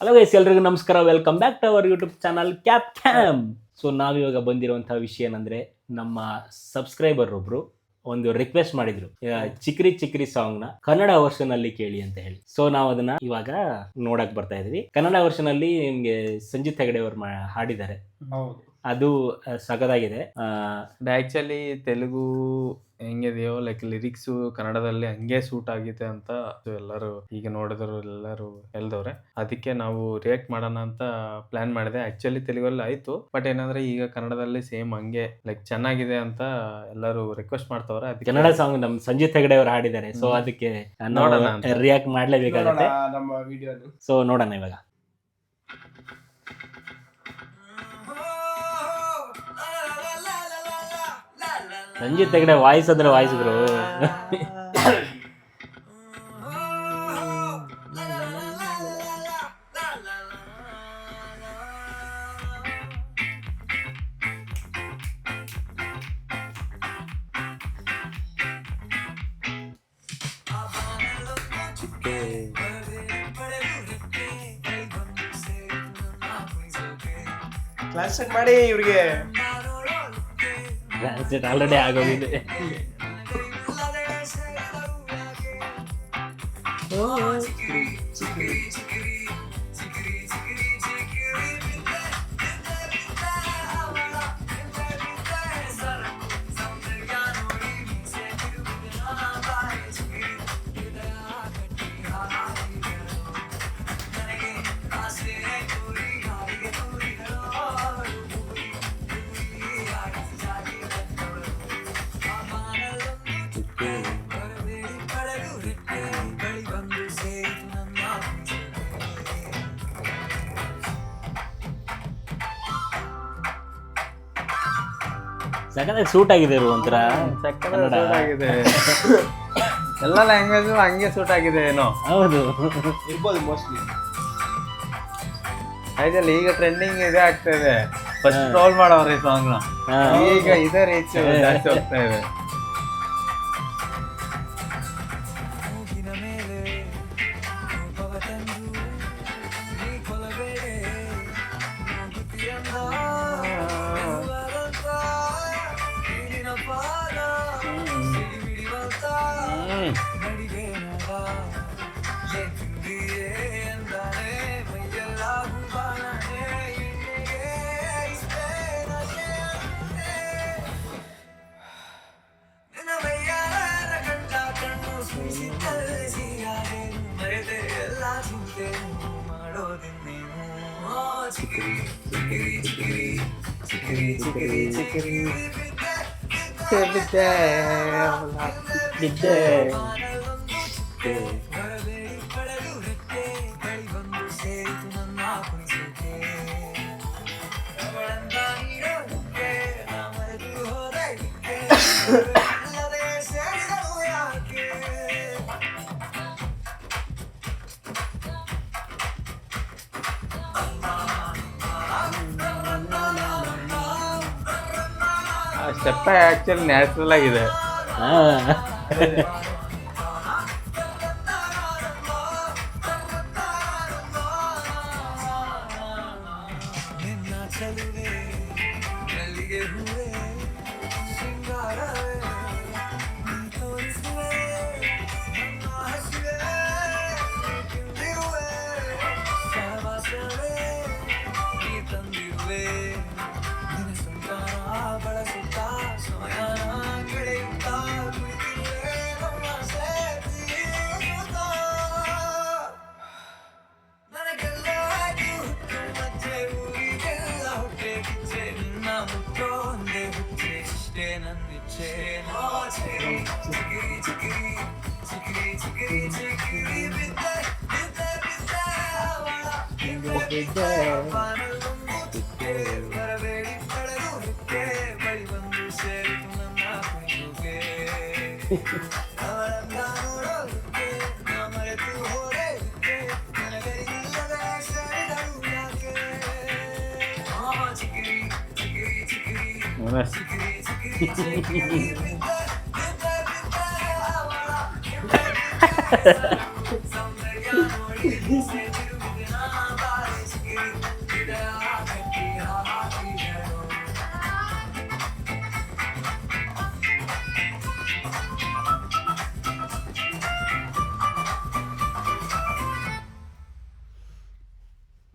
Hello guys, ಎಲ್ರಿಗೂ ನಮಸ್ಕಾರ. Welcome back to our YouTube channel cap cam. So ನಾವಿವಾಗ ಬಂದಿರುವಂತಹ ವಿಷಯ ಏನಂದ್ರೆ, ನಮ್ಮ ಸಬ್ಸ್ಕ್ರೈಬರ್ ಒಬ್ರು ಒಂದು ರಿಕ್ವೆಸ್ಟ್ ಮಾಡಿದ್ರು, ಚಿಕ್ರಿ ಚಿಕ್ರಿ ಸಾಂಗ್ ನ ಕನ್ನಡ ವರ್ಷನ್ ಅಲ್ಲಿ ಕೇಳಿ ಅಂತ ಹೇಳಿ. ಸೊ ನಾವು ಅದನ್ನ ಇವಾಗ ನೋಡಕ್ ಬರ್ತಾ ಇದೀವಿ. ಕನ್ನಡ ವರ್ಷನ್ ಅಲ್ಲಿ ನಿಮ್ಗೆ ಸಂಜಿತ್ ಹೆಗಡೆ ಅವರು ಹಾಡಿದ್ದಾರೆ. ಅದು ಸಗದಾಗಿದೆ. ಆಕ್ಚುಲಿ ತೆಲುಗು ಹೆಂಗಿದೆಯೋ ಲೈಕ್ ಲಿರಿಕ್ಸ್ ಕನ್ನಡದಲ್ಲಿ ಹಂಗೆ ಸೂಟ್ ಆಗಿದೆ ಅಂತ ಎಲ್ಲರೂ ಈಗ ನೋಡಿದ್ರು ಎಲ್ಲರೂ ಹೇಳ್ದವ್ರೆ. ಅದಕ್ಕೆ ನಾವು ರಿಯಾಕ್ಟ್ ಮಾಡೋಣ ಅಂತ ಪ್ಲಾನ್ ಮಾಡಿದೆ. ಆಕ್ಚುಲಿ ತೆಲುಗಲ್ಲಿ ಆಯ್ತು, ಬಟ್ ಏನಂದ್ರೆ ಈಗ ಕನ್ನಡದಲ್ಲಿ ಸೇಮ್ ಹಂಗೆ ಲೈಕ್ ಚೆನ್ನಾಗಿದೆ ಅಂತ ಎಲ್ಲರೂ ರಿಕ್ವೆಸ್ಟ್ ಮಾಡ್ತವ್ರೆ. ಅದಕ್ಕೆ ಕನ್ನಡ ಸಾಂಗ್ ನಮ್ ಸಂಜಿತ್ ಹೆಗಡೆ ಅವರು ಹಾಡಿದ್ದಾರೆ. ಸೊ ಅದಕ್ಕೆ ನೋಡೋಣ ರಿಯಾಕ್ಟ್ ಮಾಡ್ಲೇಬೇಕಾಗುತ್ತೆ. ನಮ್ಮ ವಿಡಿಯೋ ಸೊ ನೋಡೋಣ ಇವಾಗ. ಸಂಜಿತ್ ಹೆಗಡೆ ವಾಯ್ಸ್ ಅಂದ್ರೆ ವಾಯ್ಸ್ ಗುರು. ಕ್ಲಾಸ್ ಚೆಕ್ ಮಾಡಿ ಇವ್ರಿಗೆ. ಆಲ್ರೆಡಿ ಆಗೋಗಿದೆ. ಸಖತ್ತಾಗಿ ಸೂಟ್ ಆಗಿದೆ ಒಂಥರ. ಸೂಟ್ ಆಗಿದೆ. ಎಲ್ಲ ಲ್ಯಾಂಗ್ವೇಜ್ ಹಂಗೆ ಸೂಟ್ ಆಗಿದೆ ಏನೋ. ಹೌದು, ಇರ್ಬೋದು ಮೋಸ್ಟ್ಲಿ. ಆಯ್ತಲ್ಲ, ಈಗ ಟ್ರೆಂಡಿಂಗ್ ಇದೇ ಆಗ್ತಾ ಇದೆ. ಫಸ್ಟ್ ಟ್ರೋಲ್ ಮಾಡೋರು ಈ ಸಾಂಗ್ ನ, ಈಗ ಇದೇ ರೀಚ್ ಜಾಸ್ತಿ ಹೋಗ್ತಾ ಇದೆ. ಸ್ಟೆಪ್ ಆಕ್ಚುಲಿ ನ್ಯಾಚುರಲ್ ಆಗಿದೆ.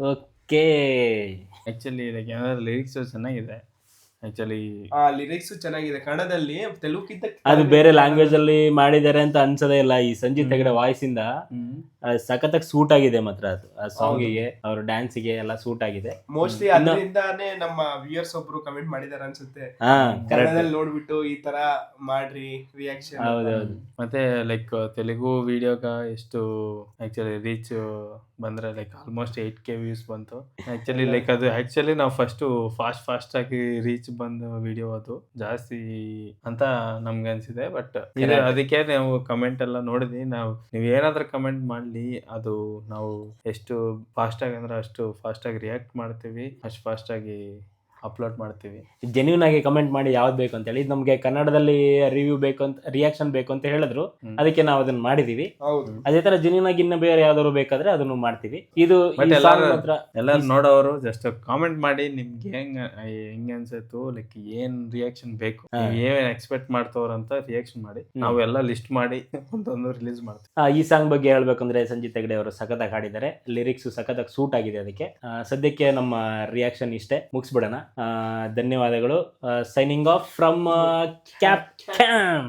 ಓಕೆ. ಆ್ಯಕ್ಚುಲಿ ಲೈಕ್ ಏನಾದ್ರು ಲಿರಿಕ್ಸು ಚೆನ್ನಾಗಿದೆ ಆ್ಯಕ್ಚುಲಿ. ಆ ಲಿರಿಕ್ಸ್ ಚೆನ್ನಾಗಿದೆ ಕನ್ನಡದಲ್ಲಿ, ತೆಲುಗಿಂತ ಅದು ಬೇರೆ ಲ್ಯಾಂಗ್ವೇಜ್ ಅಲ್ಲಿ ಮಾಡಿದ್ದಾರೆ ಅಂತ ಅನ್ಸದೇ ಇಲ್ಲ. ಈ ಸಂಜಿತ್ ಹೆಗಡೆ ವಾಯ್ಸ್ ಇಂದ ಸಖತ್ತಾಗಿ ಸೂಟ್ ಆಗಿದೆ ಮಾತ್ರ ಅದು. ಆ ಸಾಂಗಿಗೆ, ಅವ್ರ ಡ್ಯಾನ್ಸಿಗೆ ಎಲ್ಲ ಸೂಟ್ ಆಗಿದೆ. ಮೋಸ್ಟ್ಲಿ ಅದರಿಂದಾನೇ ನಮ್ಮ ವ್ಯೂಯರ್ಸ್ ಒಬ್ರು ಕಮೆಂಟ್ ಮಾಡಿದಾರೆ ಅನ್ಸುತ್ತೆ, ಹಾ ಕರೆಕ್ಟ್. ಕನ್ನಡದಲ್ಲಿ ನೋಡ್ಬಿಟ್ಟು ಈ ತರ ಮಾಡ್ರಿ ರಿಯಾಕ್ಷನ್. ಹೌದೌದು. ಮತ್ತೆ ಲೈಕ್ ತೆಲುಗು ವಿಡಿಯೋಗ ಎಷ್ಟು ಆ್ಯಕ್ಚುಲಿ ರೀಚ್ ಬಂದರೆ ಲೈಕ್ ಆಲ್ಮೋಸ್ಟ್ 8K ವ್ಯೂಸ್ ಬಂತು ಆ್ಯಕ್ಚುಲಿ. ಲೈಕ್ ಅದು ಆ್ಯಕ್ಚುಲಿ ನಾವು ಫಸ್ಟು ಫಾಸ್ಟ್ ಆಗಿ ರೀಚ್ ಬಂದ ವಿಡಿಯೋ ಅದು ಜಾಸ್ತಿ ಅಂತ ನಮ್ಗೆ ಅನ್ಸಿದೆ. ಬಟ್ ಇದು ಅದಕ್ಕೆ ನಾವು ಕಮೆಂಟ್ ಎಲ್ಲ ನೋಡಿದ್ವಿ. ನೀವು ಏನಾದ್ರೂ ಕಮೆಂಟ್ ಮಾಡಲಿ, ಅದು ನಾವು ಎಷ್ಟು ಫಾಸ್ಟಾಗಿ ಅಂದ್ರೆ ಅಷ್ಟು ಫಾಸ್ಟಾಗಿ ರಿಯಾಕ್ಟ್ ಮಾಡ್ತೀವಿ, ಅಷ್ಟು ಫಾಸ್ಟಾಗಿ ಅಪ್ಲೋಡ್ ಮಾಡ್ತೀವಿ. ಜೆನ್ಯೂನ್ ಆಗಿ ಕಮೆಂಟ್ ಮಾಡಿ ಯಾವ್ದು ಬೇಕು ಅಂತ ಹೇಳಿ. ನಮ್ಗೆ ಕನ್ನಡದಲ್ಲಿ ರಿವ್ಯೂ ಬೇಕು ಅಂತ, ರಿಯಾಕ್ಷನ್ ಬೇಕು ಅಂತ ಹೇಳಿದ್ರು, ಅದಕ್ಕೆ ನಾವು ಅದನ್ನ ಮಾಡಿದೀವಿ. ಹೌದು. ಅದೇ ತರ ಜೆನ್ಯೂನ್ ಆಗಿ ಇನ್ನ ಬೇರೆ ಯಾವ್ದಾದ್ರು ಬೇಕಾದ್ರೆ ಅದನ್ನು ಮಾಡ್ತೀವಿ. ಇದು But ಎಲ್ಲರೂ ಈ ನೋಡೋರು ಜಸ್ಟ್ ಕಾಮೆಂಟ್ ಮಾಡಿ ನಿಮ್ಗೆ ಹೆಂಗ್ ಅನ್ಸತ್ತು, ಲೈಕ್ ಏನ್ ರಿಯಾಕ್ಷನ್ ಬೇಕು, ನೀವ್ ಏನ್ ಎಕ್ಸ್ಪೆಕ್ಟ್ ಮಾಡ್ತವ್ರ ಅಂತ ರಿಯಾಕ್ಷನ್ ಮಾಡಿ ನಾವೆಲ್ಲ ಲಿಸ್ಟ್ ಮಾಡಿ ಒಂದೊಂದು ರಿಲೀಸ್ ಮಾಡ್ತೀವಿ. ಈ ಸಾಂಗ್ ಬಗ್ಗೆ ಹೇಳ್ಬೇಕಂದ್ರೆ ಸಂಜಿತ್ ಹೆಗಡೆ ಅವರು ಸಖತ್ತಾಗಿ ಹಾಡಿದ್ದಾರೆ. ಲಿರಿಕ್ಸ್ ಸಖತ್ತಾಗಿ ಸೂಟ್ ಆಗಿದೆ ಅದಕ್ಕೆ. ಸದ್ಯಕ್ಕೆ ನಮ್ಮ ರಿಯಾಕ್ಷನ್ ಇಷ್ಟೇ, ಮುಗಿಸ್ಬಿಡೋಣ. ಧನ್ಯವಾದಗಳು. Signing off from cap cam.